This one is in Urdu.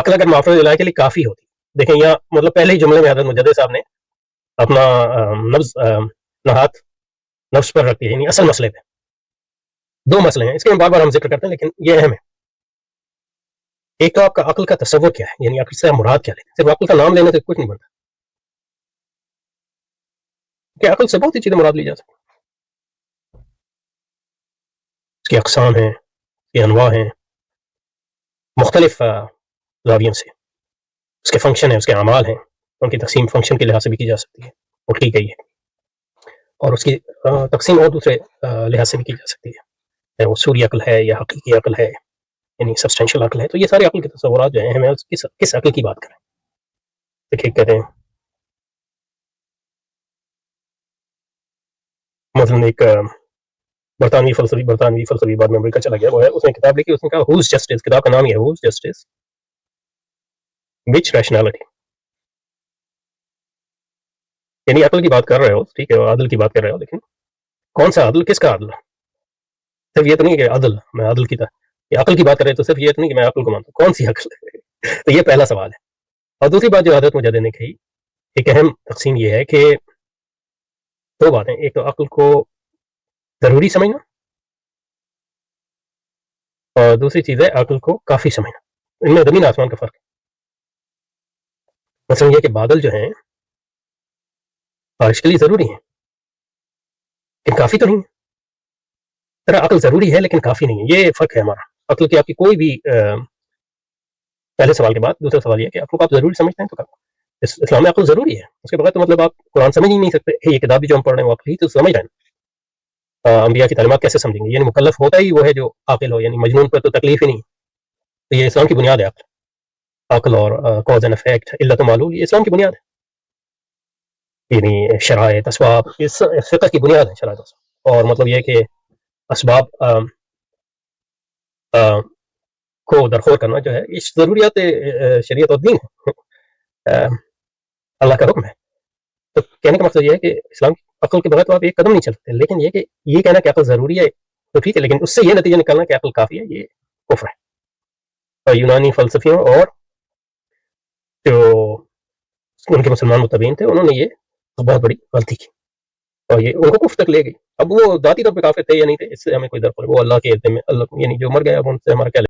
عقل اگر معافرت الہی کے لیے کافی ہوتی، دیکھیں یہاں مطلب پہلے ہی جملے میں حضرت مجدد صاحب نے اپنا نفس نہات نفس پر رکھتی ہے، یعنی اصل مسئلے پہ. دو مسئلے ہیں، اس کے بار بار ہم ذکر کرتے ہیں لیکن یہ اہم ہے. ایک تو آپ کا عقل کا تصور کیا ہے، یعنی عقل سے مراد کیا لیتے ہیں. صرف عقل کا نام لینے سے کچھ نہیں بنتا، کہ عقل سے بہت سی چیزیں مراد لی جا سکتی. اس کی اقسام ہیں، اس کی انواع ہیں، مختلف زاویوں سے. اس کے فنکشن ہیں، اس کے اعمال ہیں، ان کی تقسیم فنکشن کے لحاظ سے بھی کی جا سکتی ہے اور کی گئی ہے، اور اس کی تقسیم اور دوسرے لحاظ سے بھی کی جا سکتی ہے. وہ سوری عقل ہے یا حقیقی عقل ہے، یعنی سبسٹینشیل عقل ہے. تو یہ سارے عقل کے تصورات جو ہیں ہمیں کس عقل کی بات کریں. دیکھیے کہتے ہیں مثلاً ایک برطانوی فلسفی بعد میں امریکہ چلا گیا، وہ ہے اس نے کتاب لکھی، اس نے کہا ہوز جسٹس، کتاب کا نام یہ ہے ہوز جسٹس وچ ریشنالٹی. یعنی عقل کی بات کر رہے ہو، ٹھیک ہے، عدل کی بات کر رہے ہو، لیکن کون سا عدل، کس کا عدل؟ صرف یہ تو نہیں کہ عدل میں عدل کی عقل کی بات کر رہے تو صرف یہ تو نہیں کہ میں عقل کو مانتا ہوں، کون سی عقل ہے؟ تو یہ پہلا سوال ہے. اور دوسری بات جو حضرت مجدد نے کہی، ایک اہم تقسیم یہ ہے کہ دو باتیں، ایک تو عقل کو ضروری سمجھنا، اور دوسری چیز ہے عقل کو کافی سمجھنا. ان میں زمین آسمان کا فرق ہے. مثلا یہ کہ بادل جو ہیں بارش کے لیے ضروری ہیں لیکن کافی تو نہیں ہے. طرح عقل ضروری ہے لیکن کافی نہیں ہے. یہ فرق ہے ہمارا. عقل کی آپ کی کوئی بھی پہلے سوال کے بعد دوسرا سوال یہ ہے کہ عقل کو آپ ضروری سمجھتے ہیں تو اسلام میں عقل ضروری ہے. اس کے بغیر تو مطلب آپ قرآن سمجھ ہی نہیں سکتے. یہ کتاب بھی جو ہم پڑھ رہے ہیں وہ عقل ہی تو سمجھ رہے ہیں. انبیاء کی تعلیمات کیسے سمجھیں گے؟ یعنی مکلف ہوتا ہی وہ ہے جو عاقل ہو، یعنی مجنون پر تو تکلیف ہی نہیں. تو یہ اسلام کی بنیاد ہے. عقل اور کاز اینڈ افیکٹ، علت و معلول، یہ اسلام کی بنیاد ہے. یعنی شرائط اسباب، اس فقہ کی بنیاد ہے شرائط اسباب. اور مطلب یہ کہ اسباب کو درخور کرنا جو ہے یہ ضروریات شریعت اور دین ہے، اللہ کا حکم ہے. تو کہنے کا مقصد یہ ہے کہ اسلام کی عقل کے بغیر تو آپ ایک قدم نہیں چل سکتے. لیکن یہ کہ یہ کہنا کہ عقل ضروری ہے تو ٹھیک ہے، لیکن اس سے یہ نتیجہ نکالنا کہ عقل کافی ہے، یہ کفر ہے. اور یونانی فلسفیوں اور جو ان کے مسلمان متبعین تھے انہوں نے یہ بہت بڑی غلطی کی اور یہ ان کو کفر تک لے گئی. اب وہ ذاتی طور پہ کافر تھے یا نہیں تھے اس سے ہمیں کوئی درد نہیں. وہ اللہ کے علم میں، اللہ یعنی جو مر گیا اب ان سے ہمارا کیا